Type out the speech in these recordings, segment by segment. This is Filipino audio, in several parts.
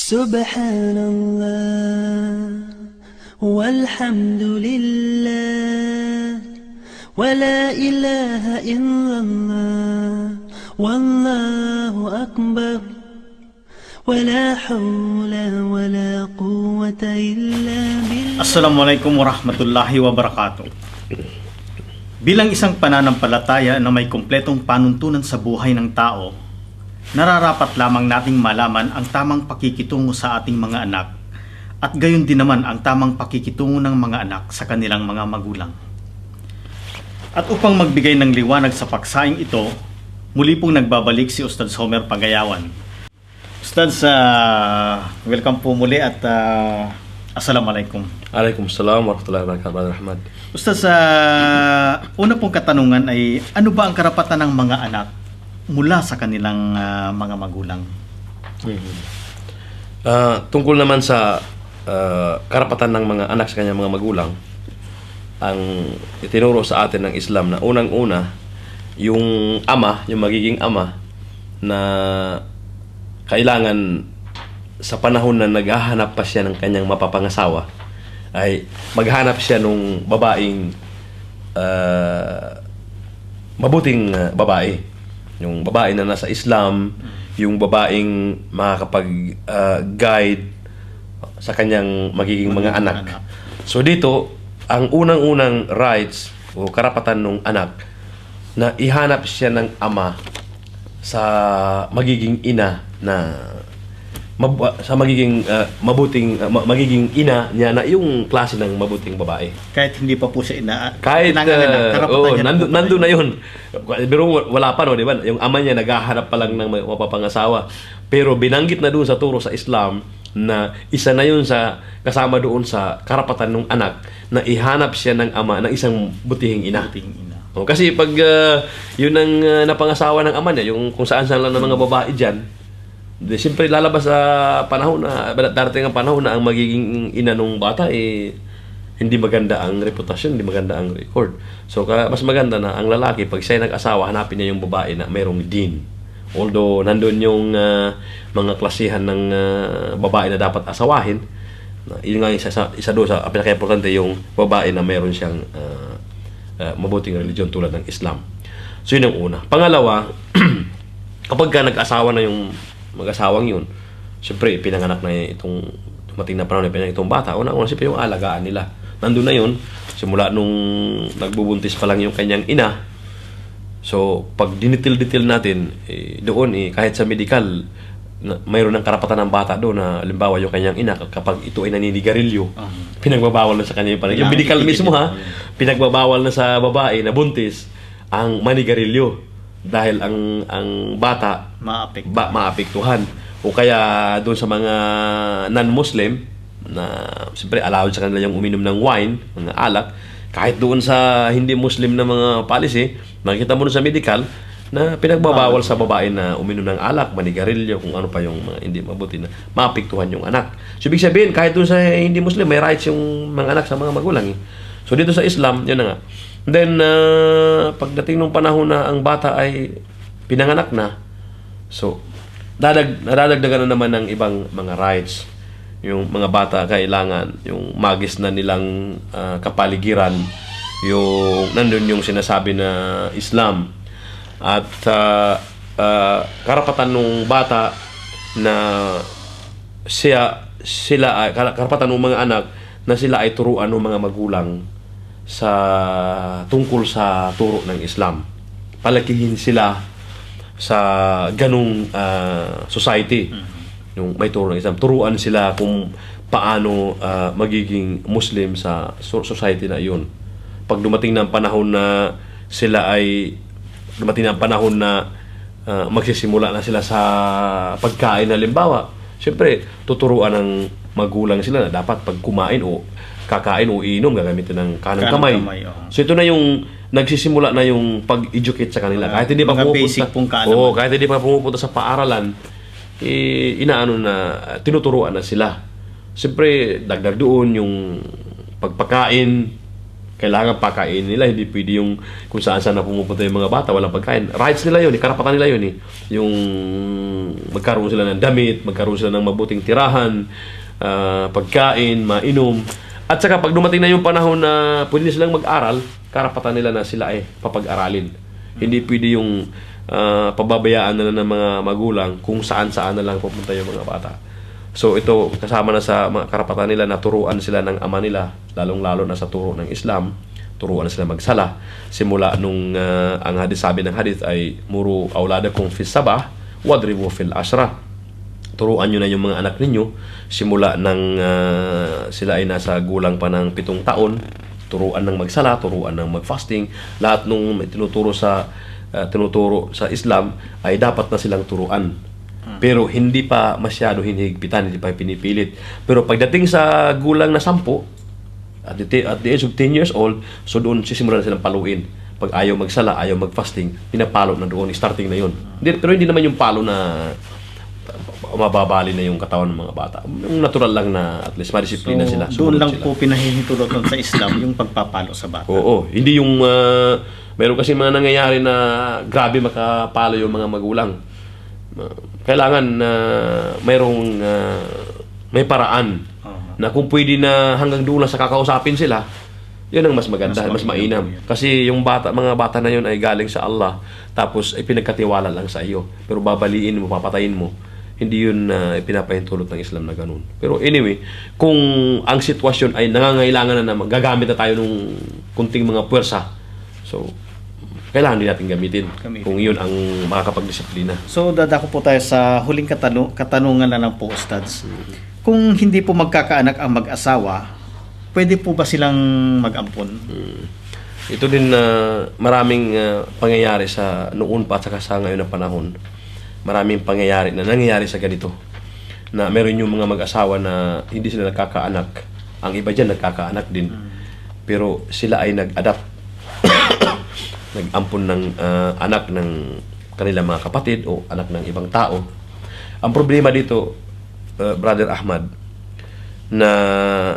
Subhanallah walhamdulillah wala ilaha illallah wallahu akbar wala hawla wala quwwata illa billah. Assalamualaikum warahmatullahi wabarakatuh. Bilang isang pananampalataya na may kumpletong panuntunan sa buhay ng tao, nararapat lamang nating malaman ang tamang pakikitungo sa ating mga anak at gayon din naman ang tamang pakikitungo ng mga anak sa kanilang mga magulang. At upang magbigay ng liwanag sa paksaing ito, muli pong nagbabalik si Ustadz Homer Pagayawan. Ustadz, welcome po muli at assalamualaikum. Waalaikumsalam warahmatullahi wabarakatuh. Ustadz, una pong katanungan ay ano ba ang karapatan ng mga anak mula sa kanilang mga magulang? Tungkol naman sa karapatan ng mga anak sa kanyang mga magulang, ang itinuro sa atin ng Islam na unang-una, yung ama, yung magiging ama na kailangan sa panahon na naghahanap pa siya ng kanyang mapapangasawa ay maghanap siya nung babaeng mabuting babae. Yung babae na nasa Islam, yung babaeng makakapag-guide sa kanyang magiging mga anak. So dito, ang unang-unang rights o karapatan ng anak na ihanap siya ng ama sa magiging ina na sa magiging magiging ina niya na yung klase ng mabuting babae. Kahit hindi pa po siya kahit nandun na yun. Pero wala pa, no, di ba? Yung ama niya naghahanap pa lang ng mapapangasawa. Pero binanggit na doon sa turo sa Islam na isa na yun sa kasama doon sa karapatan ng anak na ihanap siya ng ama ng isang butihing ina. Kasi pag yun ang napangasawa ng ama niya, yung kung saan lang ng mga babae diyan, siyempre lalabas sa panahon na darating ang panahon na ang magiging ina ng bata hindi maganda ang reputasyon, hindi maganda ang record. So mas maganda na ang lalaki pag siya nag-asawa, hanapin niya yung babae na mayroong din. Although nandun yung mga klasihan ng babae na dapat asawahin, yun nga isa doon sa pinaka-importante, yung babae na mayroon siyang mabuting religion tulad ng Islam. So yun ang una. Pangalawa, kapag ka nag-asawa na yung mag-asawang yun, siyempre pinanganak na itong dumating na panahon na pinanganak itong bata, una-una siyempre yung alagaan nila. Nandun na yun, simula nung nagbubuntis pa lang yung kanyang ina. So pag dinitil-ditil natin, doon kahit sa medical, mayroon ng karapatan ng bata doon na halimbawa yung kanyang ina, kapag ito ay naninigarilyo, pinagbabawal na sa kanya yung medical mismo, pinagbabawal na sa babae na buntis ang manigarilyo. Dahil ang bata maapektuhan. O kaya doon sa mga non-Muslim na siyempre allowed sa kanila yung uminom ng wine, mga alak, kahit doon sa hindi Muslim na mga policy, makikita mo sa medical na pinagbabawal sa babae na uminom ng alak, manigarilyo, kung ano pa yung mga hindi mabuti na maapektuhan yung anak. So ibig sabihin, kahit doon sa hindi Muslim, may rights yung mga anak sa mga magulang. So dito sa Islam, yun na nga. Then, pagdating ng panahon na ang bata ay pinanganak na, so, nadadagdagan na naman ng ibang mga rights. Yung mga bata kailangan, yung magis na nilang kapaligiran, yung nandun yung sinasabi na Islam. At karapatan ng bata na karapatan ng mga anak na sila ay turuan ng mga magulang sa tungkol sa turo ng Islam. Palakihin sila sa ganung society. Yung may turo ng Islam, turuan sila kung paano magiging Muslim sa society na iyon. Pag dumating ng panahon na magsisimula na sila sa pagkain, halimbawa, siyempre tuturuan ng magulang sila na dapat pag kumain o kakain o inom, gagamitin ng kanang kamay. So ito na yung nagsisimula na yung pag-educate sa kanila. Kahit hindi pa pumupunta sa paaralan, tinuturuan na sila. Siyempre, dagdag doon yung pagpakain, Kailangan pakain nila, hindi pwede yung kung saan-saan na pumupunta yung mga bata, walang pagkain. Rights nila yun, karapatan nila yun eh. Yung magkaroon sila ng damit, magkaroon sila ng mabuting tirahan, pagkain, mainom. At saka pag dumating na yung panahon na pwede silang mag-aral, karapatan nila na sila papag-aralin. Hindi pwede yung pababayaan na ng mga magulang kung saan-saan na lang pupunta yung mga bata. So ito, kasama na sa mga karapatan nila na turuan sila ng ama nila, lalong-lalo na sa turo ng Islam, turuan sila magsala. Simula nung ang hadith, sabi ng hadith ay, muru awladakum fis sabah, wadribu fil ashra. Turuan nyo na yung mga anak ninyo, simula ng sila ay nasa gulang pa ng 7 taon, turuan ng magsala, turuan ng mag-fasting. Lahat nung tinuturo sa Islam ay dapat na silang turuan. Pero hindi pa masyado hinihigpitan, hindi pa pinipilit. Pero pagdating sa gulang na 10, at the age of 10 years old, so doon sisimulan na silang paluin. Pag ayaw magsala, ayaw mag-fasting, pinapalo na doon, starting na yun. Pero hindi naman yung palo na mababali na yung katawan ng mga bata. Yung natural lang na at least madisiplina sila. Doon lang po pinahihintulot sa Islam yung pagpapalo sa bata. Oo. Hindi yung meron kasi mga nangyayari na grabe makapalo yung mga magulang. Kailangan may paraan na kung pwede na hanggang doon lang sa kakausapin sila, yun ang mas maganda, mas mainam. Kasi yung mga bata na yun ay galing sa Allah, tapos ay pinagkatiwala lang sa iyo. Pero babaliin mo, papatayin mo. Hindi yun pinapahintulot ng Islam na ganun. Pero anyway, kung ang sitwasyon ay nangangailangan na gagamit na tayo ng kunting mga puwersa, so kailangan din natin gamitin kung yun ang makakapagdisiplina. So, dadako po tayo sa huling katanungan na lang po, Ustads. Kung hindi po magkakaanak ang mag-asawa, pwede po ba silang mag-ampon? Ito din maraming pangyayari sa noon pa at saka sa ngayon na panahon. Maraming pangyayari na nangyayari sa ganito. Na meron yung mga mag-asawa na hindi sila nagkakaanak. Ang iba dyan nagkakaanak din. Pero sila ay nag-adapt. Nag-ampon ng anak ng kanilang mga kapatid o anak ng ibang tao. Ang problema dito, Brother Ahmad, na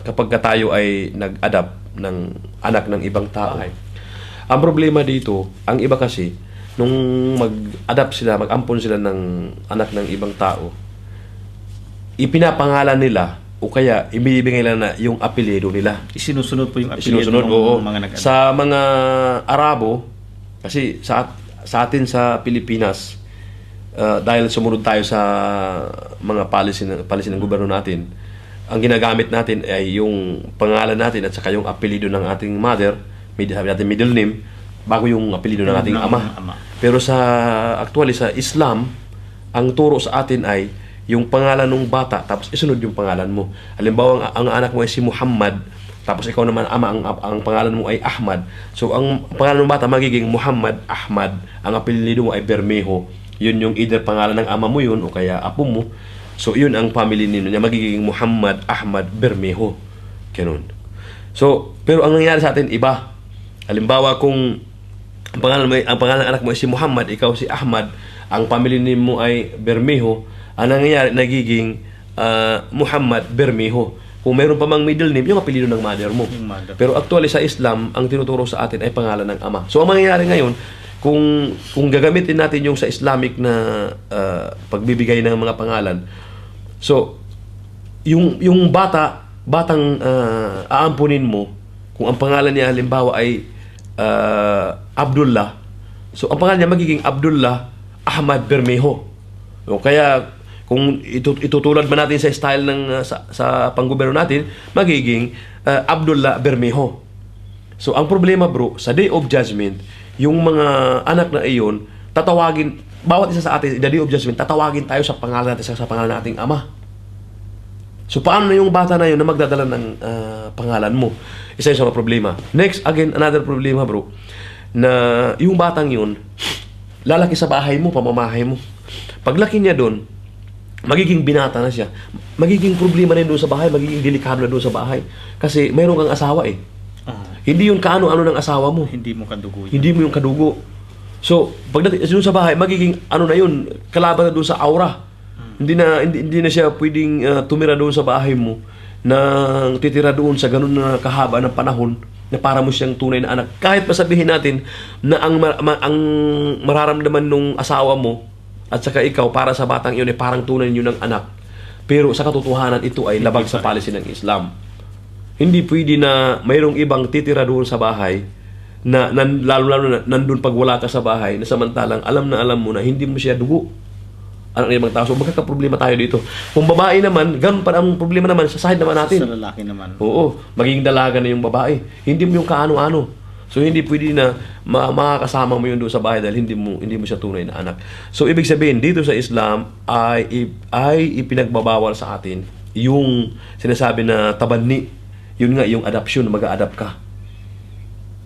kapag tayo ay nag-adapt ng anak ng ibang tao, ang problema dito, ang iba kasi, nung mag-adapt sila, mag-ampon sila ng anak ng ibang tao, ipinapangalan nila o kaya ibibigay nila na yung apelyido nila. Isinusunod po yung apelyido ng mga nag-adapt. Sa mga Arabo, kasi sa atin sa Pilipinas, dahil sumunod tayo sa mga policy ng gobyerno natin, ang ginagamit natin ay yung pangalan natin at saka yung apelyido ng ating mother, sabi natin middle name, bago yung apelyido ng ating ama. Pero actually sa Islam, ang turo sa atin ay yung pangalan ng bata tapos isunod yung pangalan mo. Halimbawa, ang anak mo ay si Muhammad, tapos ikaw naman ama, ang pangalan mo ay Ahmad. So ang pangalan ng bata magiging Muhammad Ahmad. Ang apelyido mo ay Bermejo. Yun yung either pangalan ng ama mo yun o kaya apo mo. So yun ang family niya, magiging Muhammad Ahmad Bermejo. Ganun. So pero ang nangyayari sa atin iba. Halimbawa, kung ang pangalan ng anak mo ay si Muhammad, ikaw si Ahmad, ang family name mo ay Bermejo, ang nangyayari nagiging Muhammad Bermejo. Kung mayroon pa mang middle name, yung apelyido ng mother mo. Pero actually sa Islam, ang tinuturo sa atin ay pangalan ng ama. So ang mangyayari ngayon, kung gagamitin natin yung sa Islamic na pagbibigay ng mga pangalan, so yung batang aampunin mo, kung ang pangalan niya halimbawa ay Abdullah, so ang pangalan niya magiging Abdullah Ahmad Bermejo. O kaya kung itutulad ba natin sa style ng sa panggobyerno natin, magiging Abdullah Bermejo. So ang problema, bro, sa Day of Judgment, yung mga anak na iyon, tatawagin, bawat isa sa atin, the Day of Judgment, tatawagin tayo sa pangalan natin, sa pangalan nating ama. So paano na yung bata na yun na magdadala ng pangalan mo? Isa yung sa problema. Next, again, another problema, bro, na yung batang yun, lalaki sa bahay mo, pamamahay mo. Paglaki niya doon, magiging binata na siya. Magiging problema na doon sa bahay, magiging delikado na doon sa bahay. Kasi mayroon kang asawa eh. Hindi yun kaano-ano ng asawa mo. Hindi mo kadugo yun. Hindi mo yung kadugo. So, pagdating doon sa bahay, magiging ano na yun, kalaban na doon sa aura. Hindi na siya pwedeng tumira doon sa bahay mo na titira doon sa ganun na kahaba ng panahon na para mo siyang tunay na anak. Kahit pa sabihin natin na ang mararamdaman nung asawa mo at saka ikaw para sa batang iyon ay parang tunay niyo ng anak. Pero sa katotohanan, ito ay labag sa policy ng Islam. Hindi pwede na mayroong ibang titira doon sa bahay na lalo-lalo na nandun pag wala ka sa bahay na samantalang alam na alam mo na hindi mo siya dugo anak ng ibang tao. So magkakaproblema tayo dito. Kung babae naman, ganun pa ang problema naman sa side naman natin. Sa lalaki naman. Oo, magiging dalaga na yung babae. Hindi mo yung kaano-ano. So hindi pwede na makakasama mo yun doon sa bahay dahil hindi mo siya tunay na anak. So ibig sabihin dito sa Islam ay ipinagbabawal sa atin yung sinasabi na tabanni. Yun nga yung adoption, mag-a-adapt ka.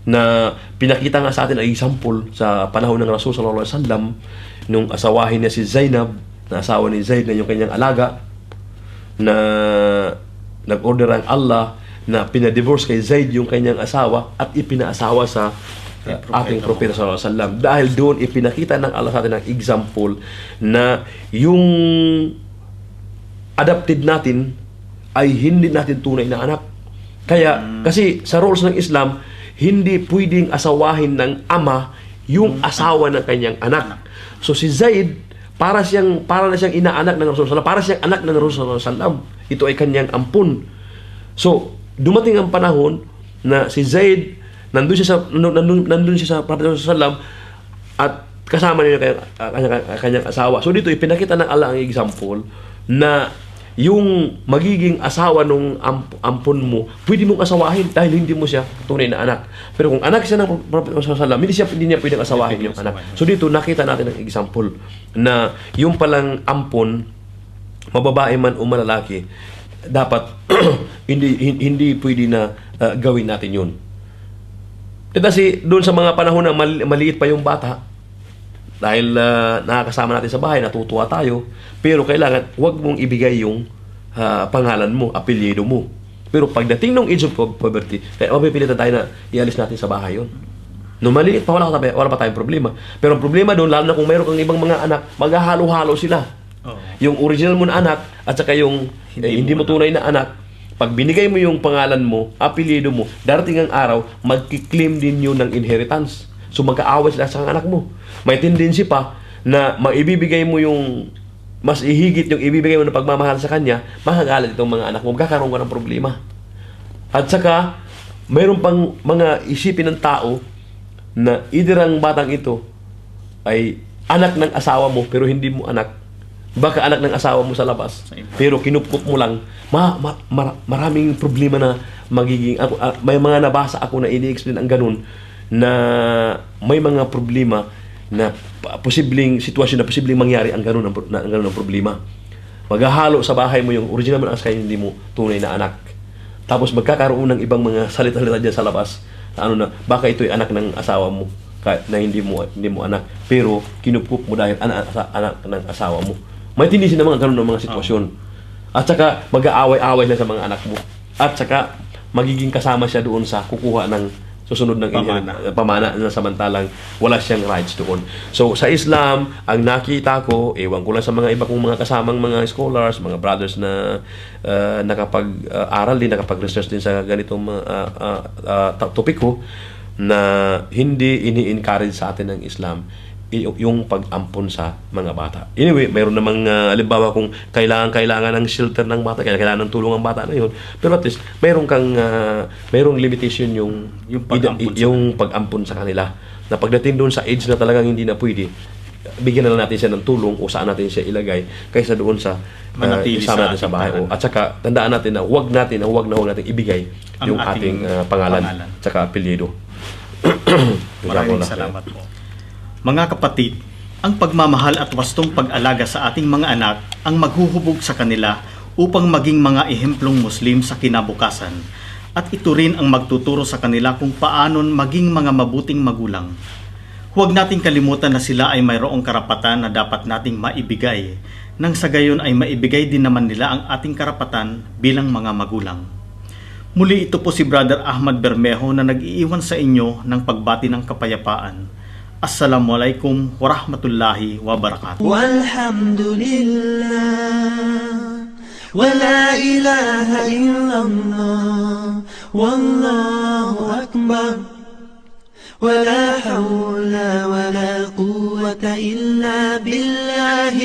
Na pinakita nga sa atin ay example sa panahon ng Rasul sallallahu alaihi wasallam nung asawahin niya si Zainab, na asawa ni Zaid na yung kanyang alaga, na nag-order ang Allah na pinadivorce kay Zaid yung kanyang asawa at ipinaasawa sa ating propeta sallallahu alaihi wasallam. Dahil doon ipinakita ng Allah sa atin ng example na yung adopted natin ay hindi natin tunay na anak. Kaya kasi sa rules ng Islam, hindi pwedeng asawahin ng ama yung asawa ng kanyang anak. So si Zaid, para na siyang inaanak ng Rasulullah, para siyang anak ng Rasulullah sallallahu. Ito ay kanyang ampun. So dumating ang panahon na si Zaid nandun siya sa Prophet sallallahu at kasama niya kanyang asawa. So dito ipinakita ng Allah ang example na yung magiging asawa nung ampon mo, pwede mong asawahin dahil hindi mo siya tunay na anak. Pero kung anak siya ng Prophet sallallahu, hindi niya pwedeng asawahin yung anak. So dito nakita natin ang example na yung palang ampon, mababae man o malalaki, dapat hindi pwede na gawin natin yun. Kasi doon sa mga panahon na maliit pa yung bata, dahil nakakasama natin sa bahay, natutuwa tayo, pero kailangan huwag mong ibigay yung pangalan mo, apelyido mo. Pero pagdating ng age of puberty, mapipilitan tayo na ialis natin sa bahay yun. No maliit pa, wala pa tayong problema. Pero ang problema doon, lalo na kung mayroon kang ibang mga anak, maghahalo-halo sila. Yung original mo na anak at saka yung hindi mo tunay na anak, pag binigay mo yung pangalan mo, apelyido mo, darating ang araw, magkiklaim din yun ng inheritance. So magkaaway sila sa anak mo. May tendency pa na maibibigay mo yung mas ihigit yung ibibigay mo ng pagmamahal sa kanya, makagalit itong mga anak mo, magkakaroon ka ng problema. At saka, mayroon pang mga isipin ng tao na either ang batang ito ay anak ng asawa mo pero hindi mo anak. Baka anak ng asawa mo sa labas pero kinupkup mo lang. Maraming problema na magiging may mga nabasa ako na ini-explain ang ganun na may mga problema na posibleng sitwasyon na posibleng mangyari ang ganun ng problema. Maghahalo sa bahay mo yung original mo kaya hindi mo tunay na anak. Tapos magkakaroon ng ibang mga salita-salita dyan sa labas na baka ito'y anak ng asawa mo na hindi mo anak pero kinupkup mo dahil anak ng asawa mo. May tendency na mga ganun ng mga sitwasyon. At saka mag-aaway-aaway na sa mga anak mo. At saka magiging kasama siya doon sa kukuha ng susunod ng pamana na samantalang wala siyang rights doon. So sa Islam, ang nakita ko, ewan ko lang sa mga iba kong mga kasamang mga scholars, mga brothers na nakapag-aral din, nakapag-research din sa ganitong topiko, na hindi ini-encourage sa atin ng Islam yung pag-ampon sa mga bata. Anyway, mayroon namang halimbawa kung kailangan ng shelter ng bata, kailangan ng tulong ang bata na yun. Pero at least mayroong limitation yung pag-ampon sa kanila. Na pagdating doon sa age na talagang hindi na pwede, bigyan na lang natin siya ng tulong o saan natin siya ilagay kaysa doon sa isama natin sa bahay. At saka tandaan natin na huwag natin ibigay yung ating pangalan saka apelyido. Maraming salamat po. Mga kapatid, ang pagmamahal at wastong pag-alaga sa ating mga anak ang maghuhubog sa kanila upang maging mga ehemplong Muslim sa kinabukasan. At ito rin ang magtuturo sa kanila kung paano maging mga mabuting magulang. Huwag nating kalimutan na sila ay mayroong karapatan na dapat nating maibigay, nang sa gayon ay maibigay din naman nila ang ating karapatan bilang mga magulang. Muli ito po si Brother Ahmad Bermejo na nag-iiwan sa inyo ng pagbati ng kapayapaan. Assalamualaikum warahmatullahi wabarakatuh. Walhamdulillah, wa la ilaha illallah. والله أكبر ولا حول ولا قوة إلا بالله